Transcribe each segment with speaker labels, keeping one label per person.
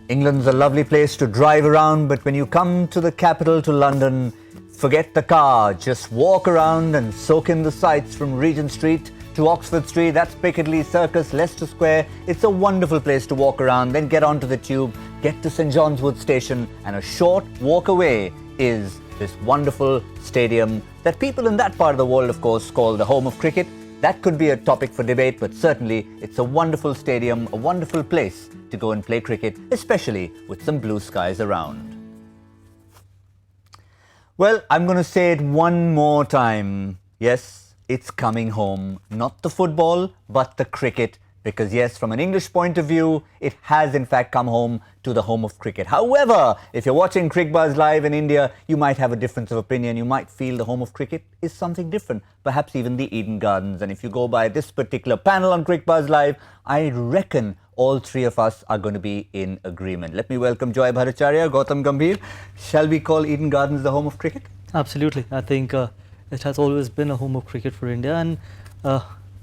Speaker 1: England's a lovely place to drive around, but when you come to the capital, to London, forget the car. Just walk around and soak in the sights from Regent Street to Oxford Street. That's Piccadilly Circus, Leicester Square. It's a wonderful place to walk around. Then get onto the tube, get to St John's Wood Station, and a short walk away is this wonderful stadium that people in that part of the world, of course, call the home of cricket. That could be a topic for debate, but certainly it's a wonderful stadium, a wonderful place to go and play cricket, especially with some blue skies around. Well, I'm going to say it one more time. Yes, it's coming home. Not the football, but the cricket. Because yes, from an English point of view, it has in fact come home to the home of cricket. However, if you're watching Cricbuzz live in India, you might have a difference of opinion. You might feel the home of cricket is something different, perhaps even the Eden Gardens. And if you go by this particular panel on Cricbuzz live, I reckon all three of us are going to be in agreement. Let me welcome Joy Bhattacharya, Gautam Gambhir. Shall we call Eden Gardens the home of cricket?
Speaker 2: Absolutely. I think it has always been a home of cricket for India, and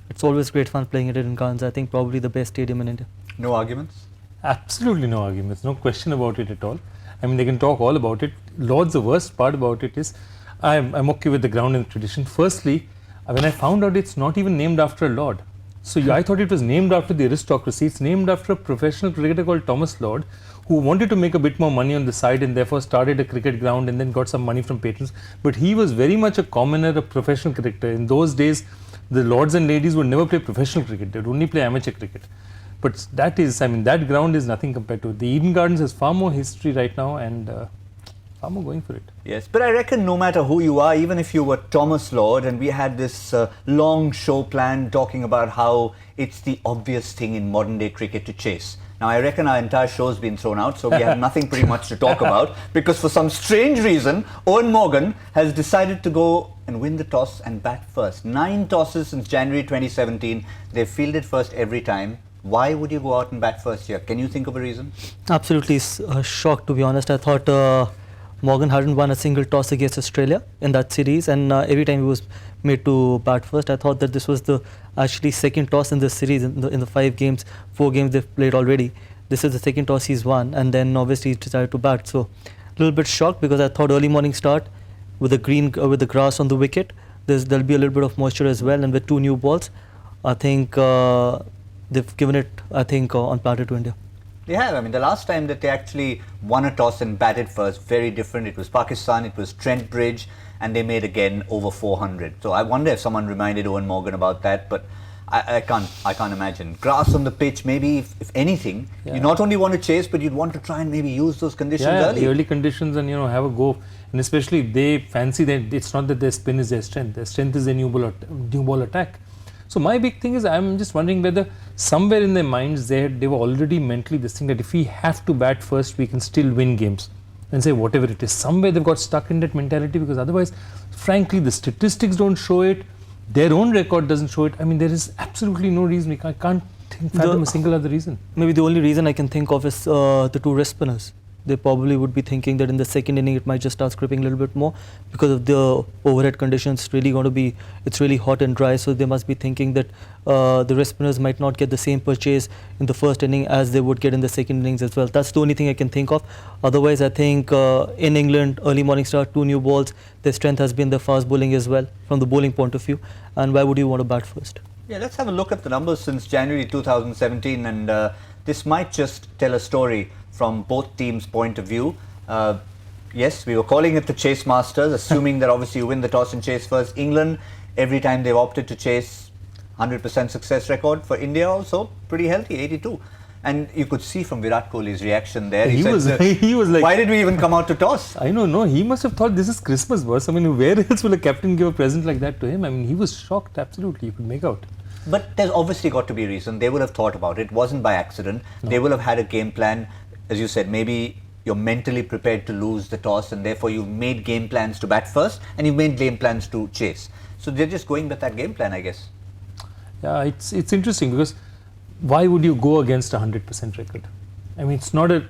Speaker 2: it's always great fun playing at Eden Gardens. I think probably the best stadium in India.
Speaker 1: No arguments?
Speaker 3: Absolutely no arguments, no question about it at all. I mean, they can talk all about it. Lord's, the worst part about it is, I'm okay with the ground and tradition. Firstly, when I found out it's not even named after a lord. So I thought it was named after the aristocracy. It's named after a professional cricketer called Thomas Lord, who wanted to make a bit more money on the side and therefore started a cricket ground and then got some money from patrons. But he was very much a commoner, a professional cricketer. In those days, the lords and ladies would never play professional cricket. They would only play amateur cricket. But that is, I mean, that ground is nothing compared to it. The Eden Gardens has far more history right now and far more going for it.
Speaker 1: Yes, but I reckon no matter who you are, even if you were Thomas Lord, and we had this long show planned talking about how it's the obvious thing in modern day cricket to chase. Now, I reckon our entire show's been thrown out, so we have nothing pretty much to talk about, because for some strange reason, Owen Morgan has decided to go and win the toss and bat first. 9 tosses since January 2017. They've fielded first every time. Why would you go out and bat first here? Can you think of a reason?
Speaker 2: Absolutely shocked, to be honest. I thought Morgan hadn't won a single toss against Australia in that series, and every time he was made to bat first. I thought that this was the actually second toss in this series in the 5 games, 4 games they've played already. This is the second toss he's won, and then obviously he decided to bat. So a little bit shocked, because I thought early morning start with the with the grass on the wicket, there'll be a little bit of moisture as well, and with 2 new balls, I think they've given it, I think, on platter to India.
Speaker 1: They have. I mean, the last time that they actually won a toss and batted first, very different. It was Pakistan, it was Trent Bridge, and they made again over 400. So I wonder if someone reminded Owen Morgan about that, but I can't imagine. Grass on the pitch, maybe if anything, you not only want to chase, but you'd want to try and maybe use those conditions early.
Speaker 3: The early conditions, and have a go. And especially if they fancy that it's not that their spin is their strength. Their strength is their new ball attack. So my big thing is, I'm just wondering whether somewhere in their minds they were already mentally this thing that if we have to bat first, we can still win games and say whatever it is. Somewhere they've got stuck in that mentality, because otherwise, frankly, the statistics don't show it. Their own record doesn't show it. I mean, there is absolutely no reason. I can't fathom a single other reason.
Speaker 2: Maybe the only reason I can think of is the 2 wrist spinners. They probably would be thinking that in the second inning it might just start scripting a little bit more, because of the overhead conditions. It's really hot and dry, so they must be thinking that the wrist spinners might not get the same purchase in the first inning as they would get in the second innings as well. That's the only thing I can think of. Otherwise, I think in England, early morning start, 2 new balls, their strength has been the fast bowling as well, from the bowling point of view. And why would you want to bat first?
Speaker 1: Yeah, let's have a look at the numbers since January 2017, and this might just tell a story from both teams' point of view. Yes, we were calling it the Chase Masters, assuming that obviously you win the toss and chase first. England, every time they've opted to chase, 100% success record. For India also, pretty healthy, 82. And you could see from Virat Kohli's reaction there, he was like, why did we even come out to toss?
Speaker 3: I don't know, he must have thought this is Christmas verse. I mean, where else will a captain give a present like that to him? I mean, he was shocked, absolutely, you could make out.
Speaker 1: But there's obviously got to be a reason. They would have thought about it. It wasn't by accident. No. They will have had a game plan. As you said, maybe you're mentally prepared to lose the toss, and therefore you've made game plans to bat first, and you've made game plans to chase. So they're just going with that game plan, I guess.
Speaker 3: Yeah, it's interesting, because why would you go against a 100% record? I mean, it's not a,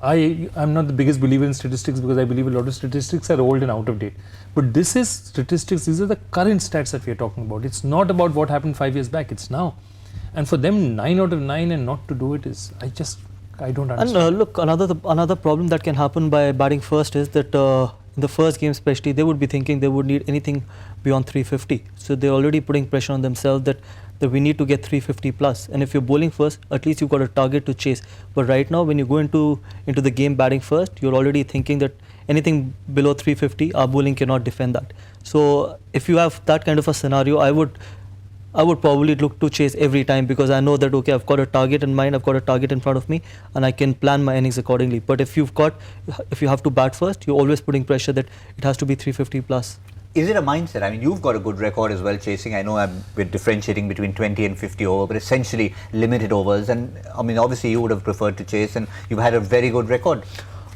Speaker 3: I'm not the biggest believer in statistics, because I believe a lot of statistics are old and out of date. But this is statistics, these are the current stats that we are talking about. It's not about what happened 5 years back, it's now. And for them, 9 out of 9 and not to do it is, I don't
Speaker 2: And
Speaker 3: understand.
Speaker 2: look, another problem that can happen by batting first is that in the first game especially, they would be thinking they would need anything beyond 350. So they're already putting pressure on themselves that we need to get 350 plus. And if you're bowling first, at least you've got a target to chase. But right now, when you go into the game batting first, you're already thinking that anything below 350, our bowling cannot defend that. So if you have that kind of a scenario, I would probably look to chase every time, because I know that, okay, I've got a target in mind, I've got a target in front of me, and I can plan my innings accordingly. But if you have to bat first, you're always putting pressure that it has to be 350 plus.
Speaker 1: Is it a mindset? I mean, you've got a good record as well chasing. I know we're differentiating between 20 and 50 over, but essentially limited overs. And I mean, obviously you would have preferred to chase, and you've had a very good record.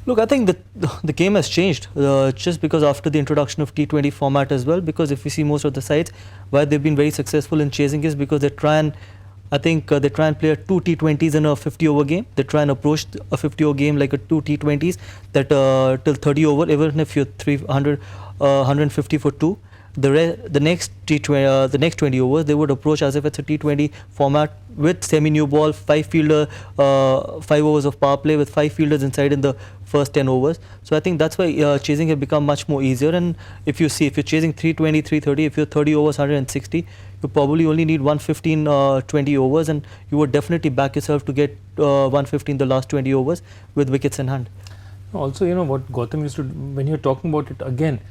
Speaker 2: Look, I think that the game has changed just because after the introduction of T20 format as well, because if you see most of the sides, why they've been very successful in chasing is because they try and play a 2 T20s in a 50 over game. They try and approach a 50 over game like a 2 T20s that till 30 over, even if you're 150 for 2. The next 20 overs, they would approach as if it's a T20 format with semi-new ball, 5 overs of power play with 5 fielders inside in the first 10 overs. So I think that's why chasing has become much more easier. And if you're chasing 320, 330, if you're 30 overs, 160, you probably only need 115, 20 overs, and you would definitely back yourself to get 115 the last 20 overs with wickets in hand.
Speaker 3: Also, you know what Gautam used to, when you're talking about it again,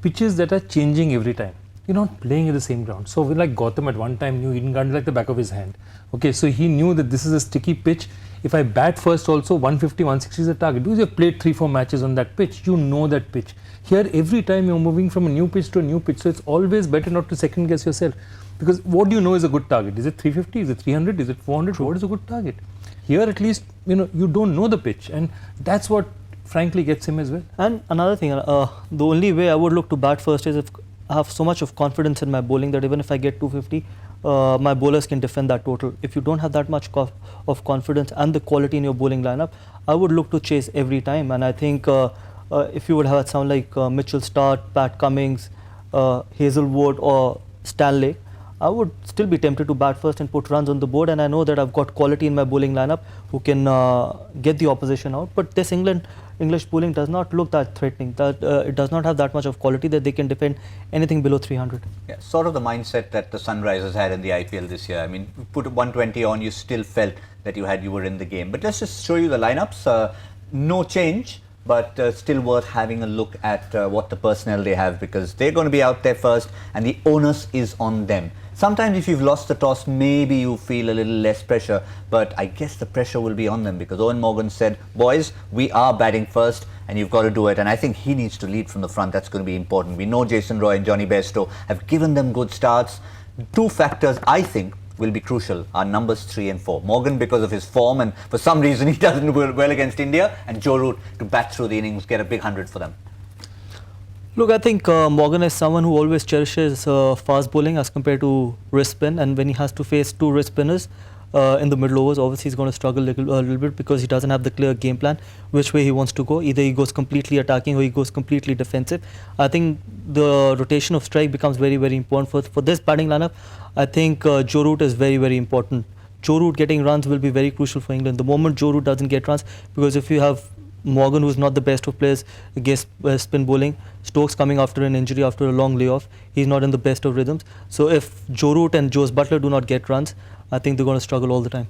Speaker 3: pitches that are changing every time. You're not playing at the same ground. So like Gautam at one time knew Eden Garden like the back of his hand. Okay, so he knew that this is a sticky pitch. If I bat first also, 150, 160 is the target. Because you've played 3-4 matches on that pitch, you know that pitch. Here, every time you're moving from a new pitch to a new pitch, so it's always better not to second guess yourself. Because what do you know is a good target? Is it 350? Is it 300? Is it 400? What is a good target? Here at least, you don't know the pitch, and that's what frankly gets him as well.
Speaker 2: And another thing, the only way I would look to bat first is if I have so much of confidence in my bowling that even if I get 250, my bowlers can defend that total. If you don't have that much of confidence and the quality in your bowling lineup, I would look to chase every time. And I think if you would have someone like Mitchell Starc, Pat Cummins, Hazelwood or Stanley, I would still be tempted to bat first and put runs on the board, and I know that I've got quality in my bowling lineup who can get the opposition out. But this English bowling does not look that threatening. That it does not have that much of quality that they can defend anything below 300.
Speaker 1: Yeah, sort of the mindset that the Sunrisers had in the IPL this year. I mean, put 120 on, you still felt that you were in the game. But let's just show you the lineups. No change, but still worth having a look at what the personnel they have, because they're going to be out there first and the onus is on them. Sometimes if you've lost the toss, maybe you feel a little less pressure, but I guess the pressure will be on them, because Owen Morgan said, boys, we are batting first and you've got to do it. And I think he needs to lead from the front. That's going to be important. We know Jason Roy and Johnny Bairstow have given them good starts. Two factors, I think, will be crucial are numbers 3 and 4. Morgan because of his form, and for some reason he doesn't do well against India, and Joe Root to bat through the innings, get a big 100 for them.
Speaker 2: Look, I think Morgan is someone who always cherishes fast bowling as compared to wrist spin, and when he has to face 2 wrist spinners in the middle overs, obviously he's going to struggle a little bit, because he doesn't have the clear game plan which way he wants to go. Either he goes completely attacking or he goes completely defensive. I think the rotation of strike becomes very, very important for this batting lineup. I think Joe Root is very, very important. Joe Root getting runs will be very crucial for England. The moment Joe Root doesn't get runs, because if you have Morgan, who's not the best of players against spin bowling, Stokes coming after an injury, after a long layoff, he's not in the best of rhythms. So if Joe Root and Jose Butler do not get runs, I think they're going to struggle all the time.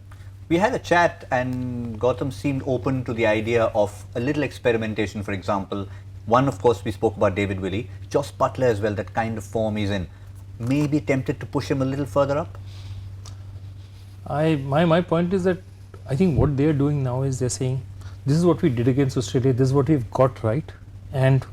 Speaker 1: We had a chat and Gautam seemed open to the idea of a little experimentation. For example, one, of course, we spoke about David Willey, Jose Butler as well, that kind of form he's in. Maybe tempted to push him a little further up?
Speaker 3: My point is that I think what they're doing now is they're saying, this is what we did against Australia, this is what we've got right, and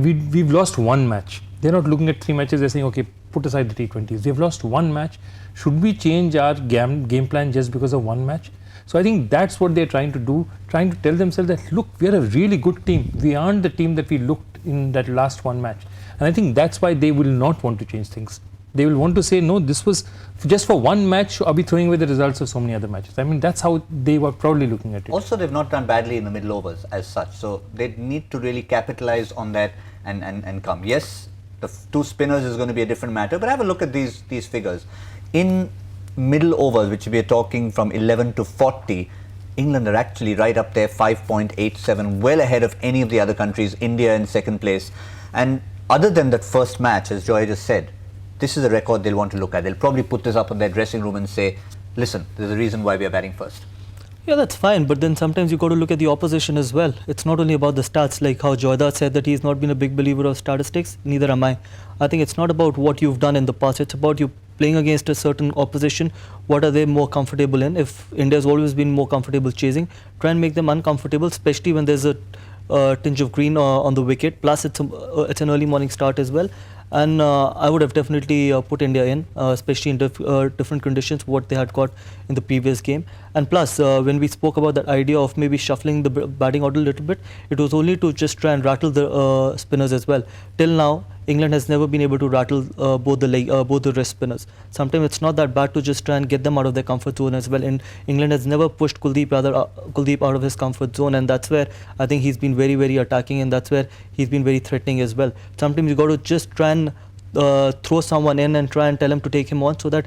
Speaker 3: we've lost one match. They're not looking at 3 matches, they're saying, okay, put aside the T20s. We've lost one match. Should we change our game plan just because of one match? So I think that's what they're trying to do, trying to tell themselves that, look, we're a really good team. We aren't the team that we looked in that last one match. And I think that's why they will not want to change things. They will want to say, no, this was just for one match, I'll be throwing away the results of so many other matches. I mean, that's how they were probably looking at it.
Speaker 1: Also, they've not done badly in the middle overs as such. So they need to really capitalize on that and come. Yes, the 2 spinners is going to be a different matter, but have a look at these figures. In middle overs, which we are talking from 11 to 40, England are actually right up there, 5.87, well ahead of any of the other countries. India in second place. And other than that first match, as Joy just said, this is a record they'll want to look at. They'll probably put this up in their dressing room and say, listen, there's a reason why we are batting first.
Speaker 2: Yeah, that's fine, but then sometimes you got to look at the opposition as well. It's not only about the stats, like how Joyda said that he's not been a big believer of statistics, neither am I. I think it's not about what you've done in the past, it's about you playing against a certain opposition. What are they more comfortable in? If India's always been more comfortable chasing, try and make them uncomfortable, especially when there's a tinge of green on the wicket. Plus, it's an early morning start as well. And I would have definitely put India in, especially in different conditions, what they had got in the previous game. And plus, when we spoke about that idea of maybe shuffling the batting order a little bit, it was only to just try and rattle the spinners as well. Till now, England has never been able to rattle both the wrist spinners. Sometimes it's not that bad to just try and get them out of their comfort zone as well. And England has never pushed Kuldeep out of his comfort zone, and that's where I think he's been very, very attacking, and that's where he's been very threatening as well. Sometimes you got to just try and throw someone in and try and tell him to take him on, so that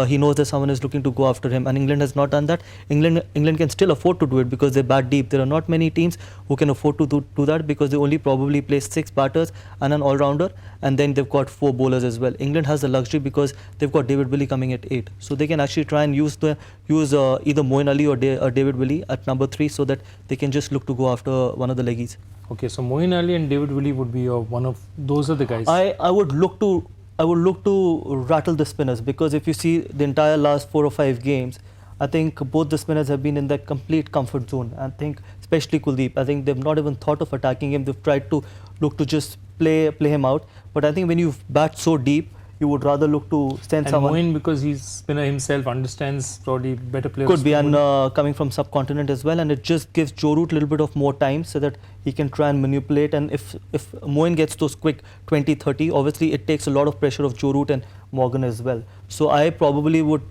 Speaker 2: he knows that someone is looking to go after him. And England has not done that. England can still afford to do it because they bat deep. There are not many teams who can afford to do that, because they only probably play 6 batters and an all-rounder, and then they've got 4 bowlers as well. England has the luxury because they've got David Willey coming at 8, so they can actually try and use either Moeen Ali or David Willey at number 3, so that they can just look to go after one of the leggies.
Speaker 3: Okay, so Moeen Ali and David Willey would be one of those are the guys.
Speaker 2: I would look to rattle the spinners, because if you see the entire last 4 or 5 games, I think both the spinners have been in that complete comfort zone. I think especially Kuldeep, I think they've not even thought of attacking him. They've tried to look to just play him out. But I think when you bat so deep, you would rather look to send someone.
Speaker 3: And Moeen, because he's spinner himself, understands probably better players.
Speaker 2: Could be, and coming from subcontinent as well, and it just gives Joe Root a little bit of more time so that he can try and manipulate. And if Moeen gets those quick 20-30, obviously it takes a lot of pressure off Joe Root and Morgan as well. So I probably would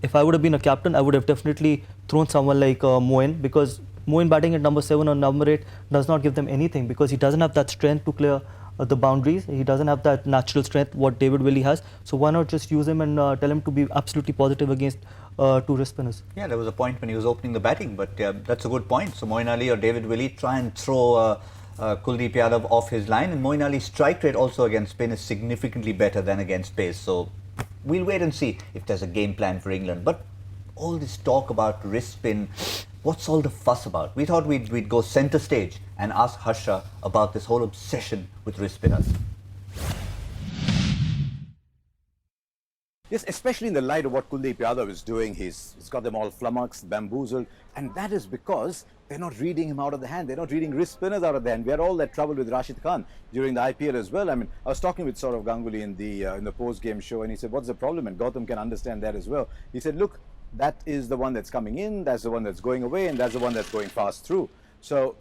Speaker 2: if I would have been a captain, I would have definitely thrown someone like Moeen, because Moeen batting at number 7 or number 8 does not give them anything, because he doesn't have that strength to clear the boundaries. He doesn't have that natural strength what David Willey has. So why not just use him and tell him to be absolutely positive against 2 wrist spinners?
Speaker 1: Yeah, there was a point when he was opening the batting, but that's a good point. So Moeen Ali or David Willey try and throw Kuldeep Yadav off his line, and Moeen Ali's strike rate also against spin is significantly better than against pace. So we'll wait and see if there's a game plan for England. But all this talk about wrist spin, what's all the fuss about? We thought we'd go centre stage and ask Harsha about this whole obsession with wrist spinners.
Speaker 4: Yes, especially in the light of what Kuldeep Yadav is doing. He's got them all flummoxed, bamboozled, and that is because they're not reading him out of the hand. They're not reading wrist spinners out of the hand. We had all that trouble with Rashid Khan during the IPL as well. I mean, I was talking with Saurav Ganguly in the post-game show, and he said, what's the problem? And Gautam can understand that as well. He said, look, that is the one that's coming in, that's the one that's going away, and that's the one that's going fast through. So,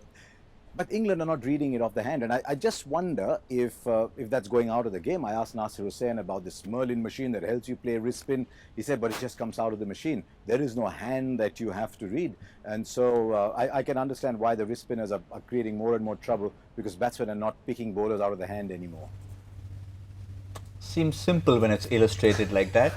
Speaker 4: but England are not reading it off the hand, and I just wonder if that's going out of the game. I asked Nasir Hussain about this Merlin machine that helps you play wrist spin. He said, but it just comes out of the machine. There is no hand that you have to read. And so I can understand why the wrist spinners are creating more and more trouble, because batsmen are not picking bowlers out of the hand anymore.
Speaker 1: Seems simple when it's illustrated like that.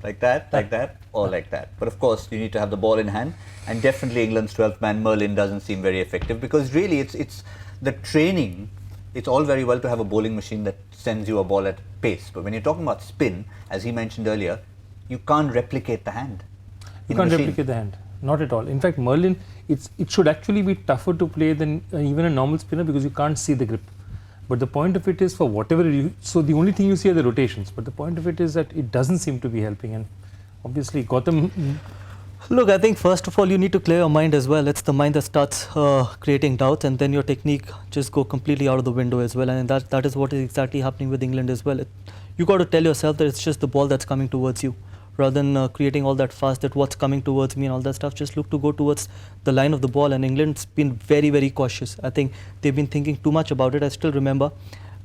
Speaker 1: Like that, or like that. But of course, you need to have the ball in hand, and definitely England's 12th man Merlin doesn't seem very effective, because really it's the training. It's all very well to have a bowling machine that sends you a ball at pace, but when you're talking about spin, as he mentioned earlier, you can't replicate the hand.
Speaker 3: You can't replicate the hand, not at all. In fact, Merlin, it should actually be tougher to play than even a normal spinner, because you can't see the grip. But the point of it is, for whatever so the only thing you see are the rotations, but the point of it is that it doesn't seem to be helping. And obviously Gautam,
Speaker 2: look, I think first of all you need to clear your mind as well. It's the mind that starts creating doubts, and then your technique just go completely out of the window as well. And that is what is exactly happening with England as well. You got to tell yourself that it's just the ball that's coming towards you, rather than creating all that fuss that what's coming towards me and all that stuff. Just look to go towards the line of the ball, and England's been very, very cautious. I think they've been thinking too much about it. I still remember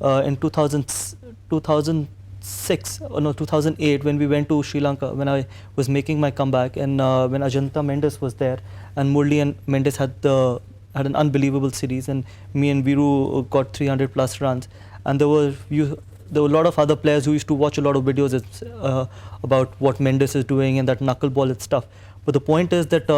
Speaker 2: in 2008 when we went to Sri Lanka, when I was making my comeback, and when Ajanta Mendes was there, and Murli and Mendes had an unbelievable series, and me and Viru got 300 plus runs, and there were a lot of other players who used to watch a lot of videos about what Mendes is doing and that knuckleball and stuff. But the point is that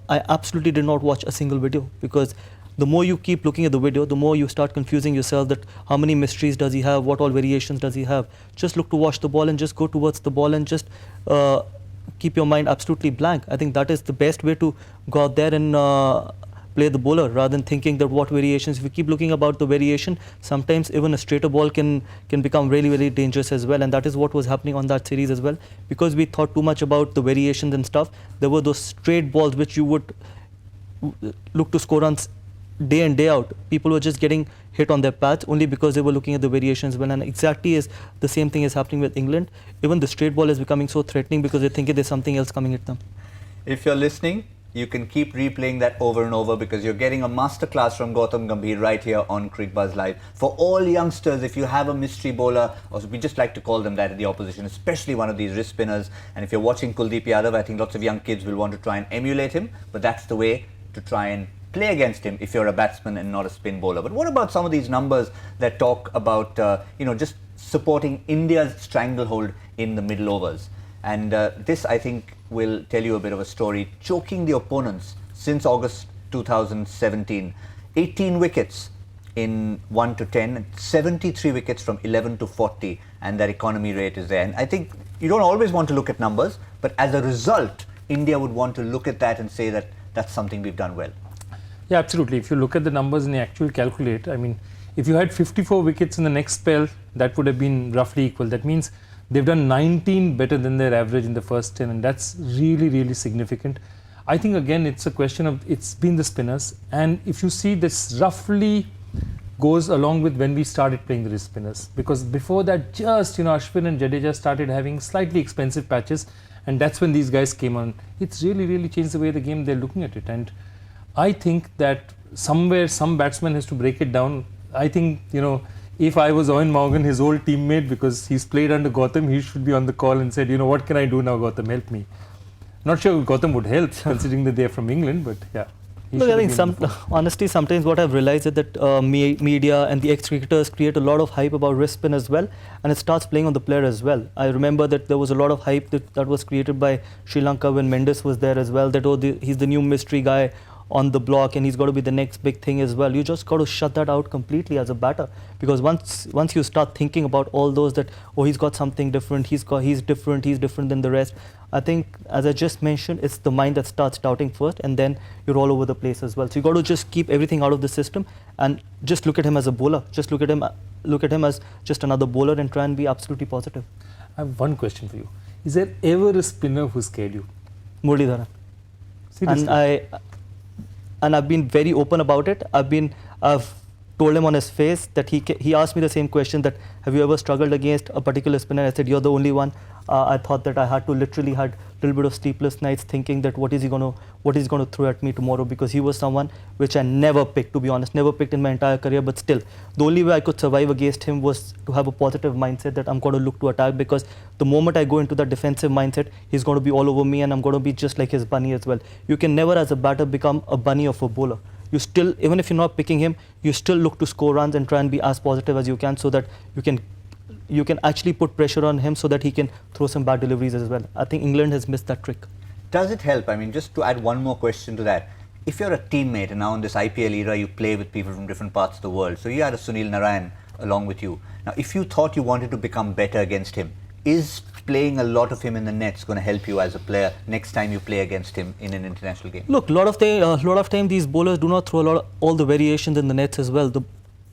Speaker 2: I absolutely did not watch a single video, because the more you keep looking at the video, the more you start confusing yourself that how many mysteries does he have, what all variations does he have. Just look to watch the ball and just go towards the ball and just keep your mind absolutely blank. I think that is the best way to go out there and play the bowler, rather than thinking that what variations. If you keep looking about the variation, sometimes even a straighter ball can become really, really dangerous as well. And that is what was happening on that series as well. Because we thought too much about the variations and stuff, there were those straight balls which you would look to score runs day in, day out. People were just getting hit on their pads only because they were looking at the variations well. And exactly is the same thing is happening with England. Even the straight ball is becoming so threatening because they think there's something else coming at them.
Speaker 1: If you're listening, you can keep replaying that over and over, because you're getting a masterclass from Gautam Gambhir right here on Cricbuzz Live. For all youngsters, if you have a mystery bowler, or we just like to call them that in the opposition, especially one of these wrist spinners, and if you're watching Kuldeep Yadav, I think lots of young kids will want to try and emulate him, but that's the way to try and play against him if you're a batsman and not a spin bowler. But what about some of these numbers that talk about, just supporting India's stranglehold in the middle overs? And this, I think, will tell you a bit of a story. Choking the opponents since August 2017. 18 wickets in 1 to 10, 73 wickets from 11 to 40, and that economy rate is there. And I think you don't always want to look at numbers, but as a result, India would want to look at that and say that that's something we've done well.
Speaker 3: Yeah, absolutely. If you look at the numbers and you actually calculate, I mean, if you had 54 wickets in the next spell, that would have been roughly equal. That means they've done 19 better than their average in the first 10, and that's really, really significant. I think again it's a question of, it's been the spinners, and if you see, this roughly goes along with when we started playing the wrist spinners, because before that just Ashwin and Jadeja started having slightly expensive patches, and that's when these guys came on. It's really, really changed the way the game they're looking at it, and I think that somewhere some batsman has to break it down. I think if I was Owen Morgan, his old teammate, because he's played under Gautam, he should be on the call and said, what can I do now, Gautam, help me. Not sure Gautam would help, considering that they're from England, but yeah.
Speaker 2: Look, I think honestly, sometimes what I've realized is that media and the ex-cricketers create a lot of hype about wrist spin as well, and it starts playing on the player as well. I remember that there was a lot of hype that was created by Sri Lanka when Mendes was there as well, that he's the new mystery guy on the block and he's got to be the next big thing as well. You just got to shut that out completely as a batter, because once you start thinking about all those that, oh, he's got something different, he's different than the rest, I think, as I just mentioned, it's the mind that starts doubting first, and then you're all over the place as well. So you got to just keep everything out of the system and just look at him as a bowler. Just look at him as just another bowler and try and be absolutely positive.
Speaker 3: I have one question for you. Is there ever a spinner who scared you?
Speaker 2: Muralidharan.
Speaker 3: Seriously?
Speaker 2: And I've been very open about it. I've told him on his face that he asked me the same question, that have you ever struggled against a particular spinner? I said, you're the only one. I thought that I had a little bit of sleepless nights thinking that what is he going to throw at me tomorrow, because he was someone which I never picked, to be honest, never picked in my entire career. But still, the only way I could survive against him was to have a positive mindset that I'm going to look to attack, because the moment I go into that defensive mindset, he's going to be all over me and I'm going to be just like his bunny as well. You can never as a batter become a bunny of a bowler. You still, even if you're not picking him, you still look to score runs and try and be as positive as you can, so that you can actually put pressure on him so that he can throw some bad deliveries as well. I think England has missed that trick.
Speaker 1: Does it help? I mean, just to add one more question to that. If you're a teammate and now in this IPL era, you play with people from different parts of the world. So you had a Sunil Narayan along with you. Now, if you thought you wanted to become better against him, is playing a lot of him in the nets going to help you as a player next time you play against him in an international game?
Speaker 2: Look, a lot of time these bowlers do not throw all the variations in the nets as well.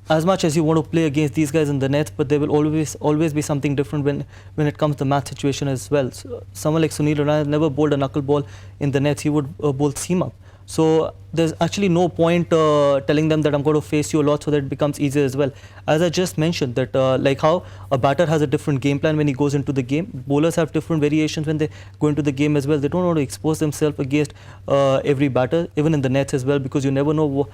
Speaker 2: As much as you want to play against these guys in the nets, but there will always be something different when it comes to match situation as well. So someone like Sunil Narayan never bowled a knuckle ball in the nets. He would bowl seam up. So there's actually no point telling them that I'm going to face you a lot, so that it becomes easier as well. As I just mentioned, that like how a batter has a different game plan when he goes into the game, bowlers have different variations when they go into the game as well. They don't want to expose themselves against every batter, even in the nets as well, because you never know,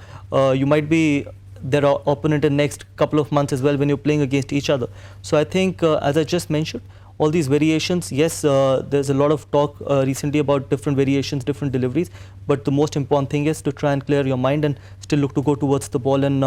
Speaker 2: you might be their opponent in next couple of months as well when you're playing against each other. So I think, as I just mentioned, all these variations, yes, there's a lot of talk recently about different variations, different deliveries, but the most important thing is to try and clear your mind and still look to go towards the ball and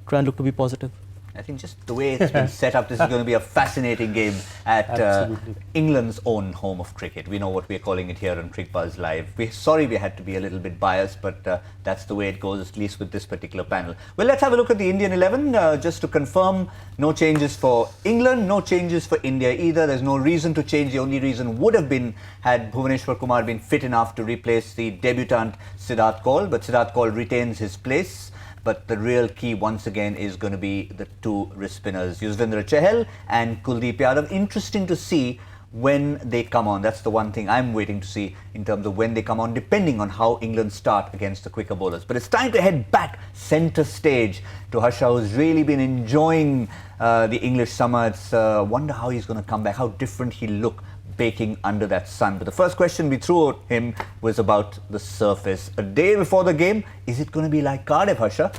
Speaker 2: try and look to be positive.
Speaker 1: I think just the way it's been set up, this is going to be a fascinating game at England's own home of cricket. We know what we're calling it here on Cricbuzz Live. We're sorry we had to be a little bit biased, but that's the way it goes, at least with this particular panel. Well, let's have a look at the Indian 11, just to confirm. No changes for England, no changes for India either. There's no reason to change. The only reason would have been had Bhuvneshwar Kumar been fit enough to replace the debutant Siddharth Kaul, but Siddharth Kaul retains his place. But the real key once again is going to be the two wrist spinners, Yuzvendra Chahal and Kuldeep Yadav. Interesting to see when they come on. That's the one thing I'm waiting to see in terms of when they come on, depending on how England start against the quicker bowlers. But it's time to head back centre stage to Harsha, who's really been enjoying the English summer. It's wonder how he's going to come back, how different he'll look baking under that sun. But the first question we threw at him was about the surface. A day before the game, is it going to be like Cardiff, Harsha?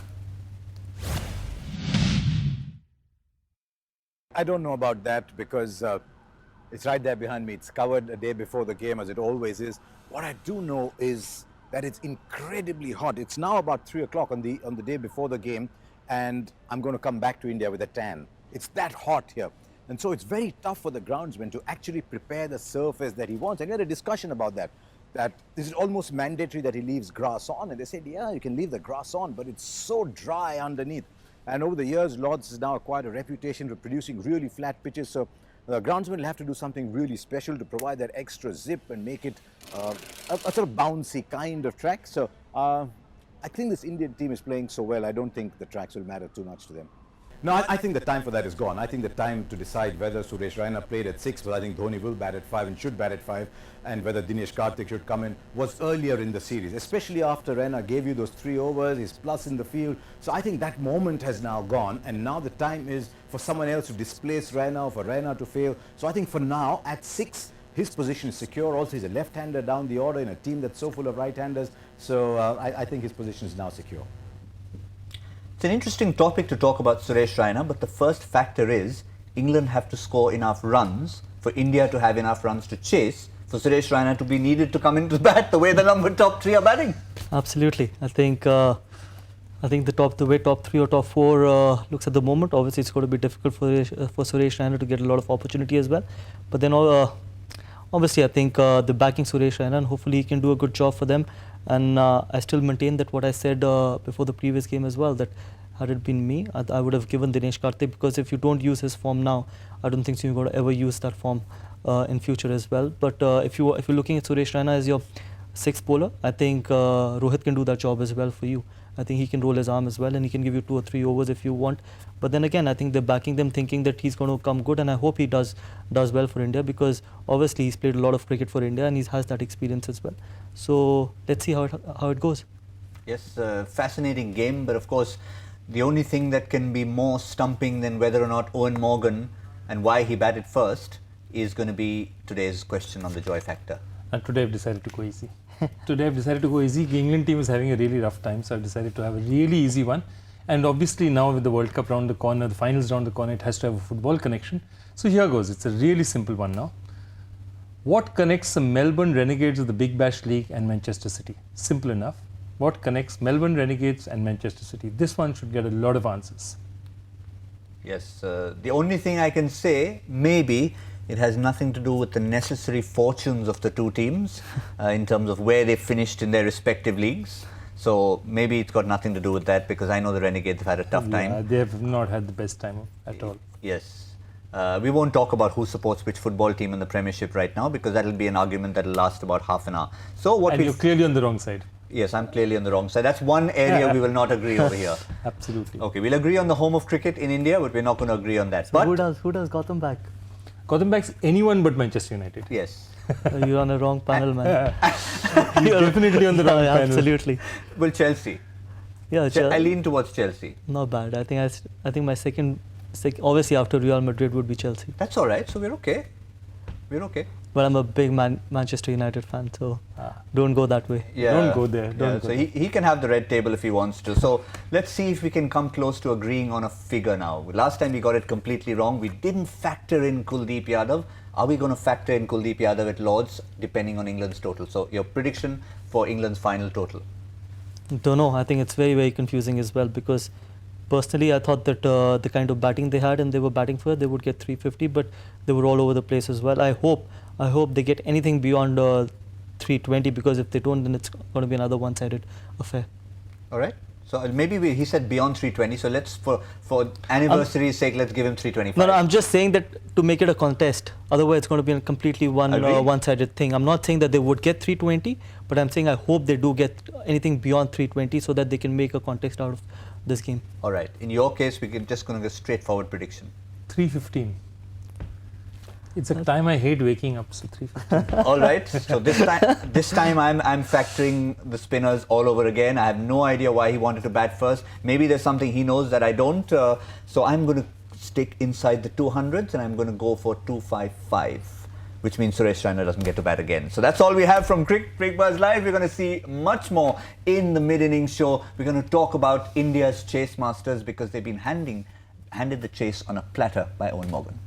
Speaker 4: I don't know about that because it's right there behind me. It's covered a day before the game, as it always is. What I do know is that it's incredibly hot. It's now about 3 o'clock on the day before the game, and I'm going to come back to India with a tan. It's that hot here. And so it's very tough for the groundsman to actually prepare the surface that he wants. And we had a discussion about that this is almost mandatory that he leaves grass on. And they said, yeah, you can leave the grass on, but it's so dry underneath. And over the years, Lords has now acquired a reputation for producing really flat pitches. So the groundsman will have to do something really special to provide that extra zip and make it a sort of bouncy kind of track. So I think this Indian team is playing so well, I don't think the tracks will matter too much to them. No, I think the time for that is gone. I think the time to decide whether Suresh Raina played at 6, but I think Dhoni will bat at 5 and should bat at 5, and whether Dinesh Karthik should come in was earlier in the series, especially after Raina gave you those 3 overs, his plus in the field. So I think that moment has now gone, and now the time is for someone else to displace Raina, or for Raina to fail. So I think for now, at 6, his position is secure. Also, he's a left-hander down the order in a team that's so full of right-handers. So I think his position is now secure.
Speaker 1: It's an interesting topic to talk about Suresh Raina, but the first factor is England have to score enough runs for India to have enough runs to chase, for Suresh Raina to be needed to come into bat the way the top 3 are batting.
Speaker 2: Absolutely. I think the way top 3 or top 4 looks at the moment, obviously it's going to be difficult for Suresh Raina to get a lot of opportunity as well. But then obviously I think the backing Suresh Raina, and hopefully he can do a good job for them. And I still maintain that what I said before the previous game as well, that had it been me, I would have given Dinesh Karthik, because if you don't use his form now, I don't think so you're going to ever use that form in future as well. But if you're looking at Suresh Raina as your 6th bowler, I think Rohit can do that job as well for you. I think he can roll his arm as well, and he can give you 2 or 3 overs if you want. But then again, I think they're backing them, thinking that he's going to come good, and I hope he does well for India, because obviously he's played a lot of cricket for India and he has that experience as well. So let's see how it goes.
Speaker 1: Yes, fascinating game, but of course the only thing that can be more stumping than whether or not Owen Morgan and why he batted first is going to be today's question on the joy factor.
Speaker 3: And today I've decided to go easy. Today I've decided to go easy. The England team is having a really rough time, so I've decided to have a really easy one. And obviously now with the World Cup round the corner, the finals round the corner, it has to have a football connection. So here goes. It's a really simple one now. What connects the Melbourne Renegades of the Big Bash League and Manchester City? Simple enough. What connects Melbourne Renegades and Manchester City? This one should get a lot of answers.
Speaker 1: Yes, the only thing I can say, maybe it has nothing to do with the necessary fortunes of the two teams in terms of where they finished in their respective leagues. So maybe it's got nothing to do with that, because I know the Renegades have had a tough time.
Speaker 3: They have not had the best time at all.
Speaker 1: Yes. We won't talk about who supports which football team in the Premiership right now, because that will be an argument that will last about half an hour. So
Speaker 3: and you're clearly on the wrong side.
Speaker 1: Yes, I'm clearly on the wrong side. That's one area we will not agree over here.
Speaker 3: Absolutely.
Speaker 1: Okay, we'll agree on the home of cricket in India, but we're not going to agree on that.
Speaker 2: So
Speaker 1: but
Speaker 2: who does Gautam back?
Speaker 3: Gautam backs anyone but Manchester United.
Speaker 1: Yes.
Speaker 2: You're on the wrong panel, man.
Speaker 3: You're definitely on the wrong panel.
Speaker 2: Absolutely.
Speaker 1: Well, Chelsea.
Speaker 2: Yeah,
Speaker 1: I lean towards Chelsea.
Speaker 2: Not bad. I think my second, obviously after Real Madrid, would be Chelsea.
Speaker 1: That's all right. So we're okay. We're okay.
Speaker 2: But I'm a big Manchester United fan, so don't go that way.
Speaker 1: Yeah.
Speaker 3: Don't go there.
Speaker 1: So he can have the red table if he wants to. So let's see if we can come close to agreeing on a figure now. Last time we got it completely wrong. We didn't factor in Kuldeep Yadav. Are we going to factor in Kuldeep Yadav at Lords, depending on England's total? So your prediction for England's final total?
Speaker 2: Don't know. I think it's very, very confusing as well, because Personally, I thought that the kind of batting they had and they were batting for, they would get 350, but they were all over the place as well. I hope they get anything beyond 320, because if they don't, then it's going to be another one-sided affair.
Speaker 1: All right. So maybe he said beyond 320. So let's, for anniversary's sake, let's give him 325.
Speaker 2: No, I'm just saying that to make it a contest. Otherwise, it's going to be a completely one-sided thing. I'm not saying that they would get 320, but I'm saying I hope they do get anything beyond 320 so that they can make a contest out of this game.
Speaker 1: All right. In your case, we're just going to go straightforward prediction.
Speaker 3: 315. It's a time I hate waking up, so 315.
Speaker 1: All right. So this time I'm factoring the spinners all over again. I have no idea why he wanted to bat first. Maybe there's something he knows that I don't. So I'm going to stick inside the 200s and I'm going to go for 255, which means Suresh Raina doesn't get to bat again. So that's all we have from Cricbuzz Live. We're going to see much more in the mid-innings show. We're going to talk about India's chase masters because they've been handed the chase on a platter by Eoin Morgan.